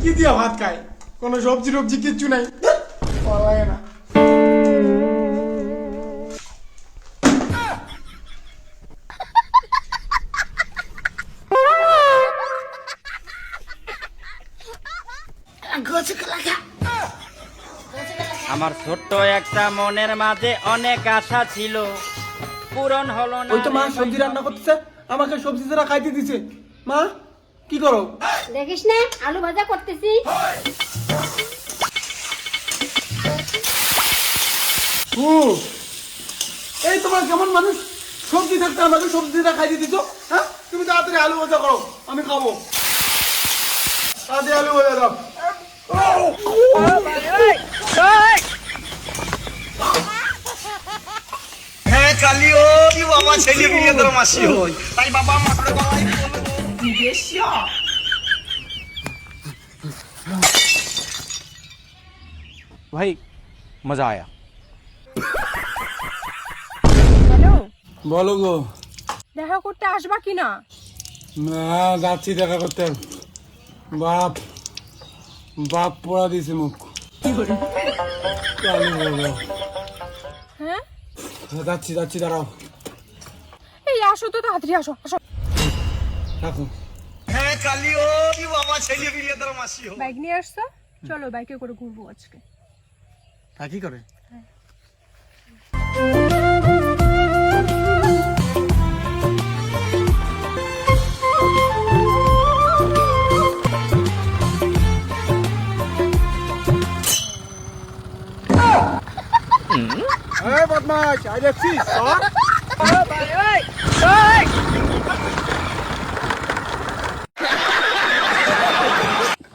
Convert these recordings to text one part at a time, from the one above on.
কি দিয়া ভাত খায়? কোনো সবজি টবজি কিচ্ছু নাই, ভালো লাগে না। আমার ছোট্ট একটা মনের মাঝে অনেক আশা ছিল, পূরণ হলো না। ওই তো মা সবজি রান্না করতেছে, আমাকে সবজি ছাড়া খাইতে দিছে। মা কি করো? দেখিস না আলু ভাজা করতেছি। এই তোমার কেমন মানুষ, সবজি থাকতে আমাকে সবজিটা খাইতে দিছো? হ্যাঁ, তুমি তাড়াতাড়ি আলু ভাজা করো, আমি খাবো। তাড়াতাড়ি আলু ভাজা দাও। হ্যাঁ কালিও কি বাবা ছেলে বিয়ে তোর মাসি হই তাই বাবা মাথার গলায় বিদেশিয়া भाई मजा आया। হ্যালো, বলো গো। দেখা করতে আসবা কিনা? না, যাচ্ছি দেখা করতে। বাপ বাপ পড়া দিছে মুখ। আলু ভাজা। হ্যাঁ, যাচ্ছি যাচ্ছি, দাঁড়াও। এই আসো তো, তাড়াতাড়ি আসো আসো। রাখো। হ্যাঁ কালিও কি বাবা ছেলে বিয়ে তোর মাসি হই বাইক নিয়ে আসছো, চলো বাইকে করে ঘুরবো আজকে। তা কি করে? এই বদমাশ, আই দেখছিস?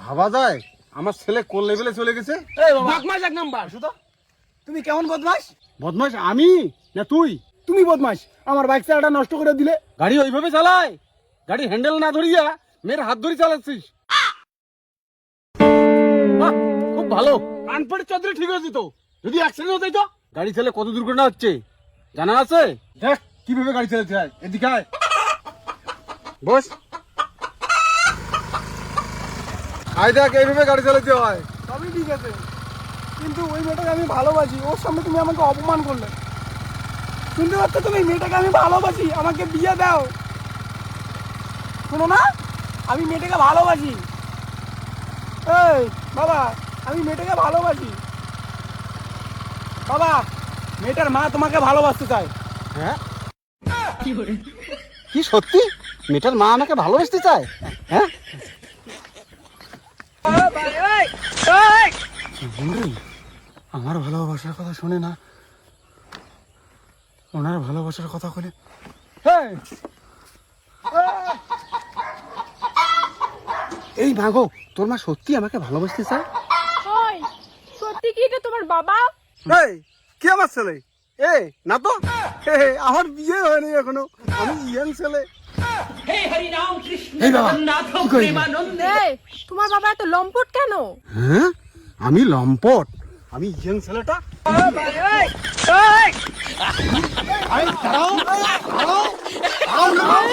ভাবা যায় আমার ছেলে কোন লেভেলে চলে গেছে? বদমাশ এক নাম্বার। শুধু তুমি কেমন বদমাশ? বদমাশ আমি না তুই? তুমি বদমাশ, আমার বাইক চালাটা নষ্ট করে দিলে। গাড়ি ওইভাবে চালায়, গাড়ি হ্যান্ডেল না ধরিয়া মেয়ের হাত ধরে চালাচ্ছিস। বাহ, খুব ভালো। আনপড়ে চৌধুরী ঠিক আছে তো, যদি অ্যাক্সিডেন্ট হতো তো। গাড়ি চালে কত দুর্ঘটনা হচ্ছে জানা আছে? দেখ কিভাবে গাড়ি চালাতে হয়, এদিকে আয়। বস, আয় দেখ এইভাবে গাড়ি চালাতে হয়। সবই ঠিক আছে, কিন্তু ওই মেয়েটাকে আমি ভালোবাসি, ওর সামনে তুমি আমাকে অপমান করলে। শুনতে পাচ্ছ তুমি? মেয়েটাকে আমি ভালোবাসি, আমাকে বিয়ে দাও। শোনো না, আমি মেয়েটাকে ভালোবাসি। এই বাবা, আমি মেয়েটাকে ভালোবাসি। বাবা, মেয়েটার মা তোমাকে ভালোবাসতে চায়। হ্যাঁ, কি সত্যি? মেয়েটার মা আমাকে ভালোবাসতে চায়? হ্যাঁ, আমার ভালোবাসার কথা শোনে না, ওনার ভালোবাসার কথা বলে। এই মাগো, তোর মা সত্যি আমাকে ভালোবাসতে চায়? হয়, সত্যি কি এটা তোমার বাবা? এই কি আমার ছেলে? এ না তো, আমার বিয়ে হয়নি এখনো, আমি ইয়াং ছেলে। এই বাবা, কি করিস? এই, তোমার বাবা এত লম্পট কেন? হ্যাঁ, আমি লম্পট, আমি ইয়াং ছেলেটা। দাঁড়াও, দাঁড়াও, দাঁড়াও, দাঁড়াও, দাঁড়াও।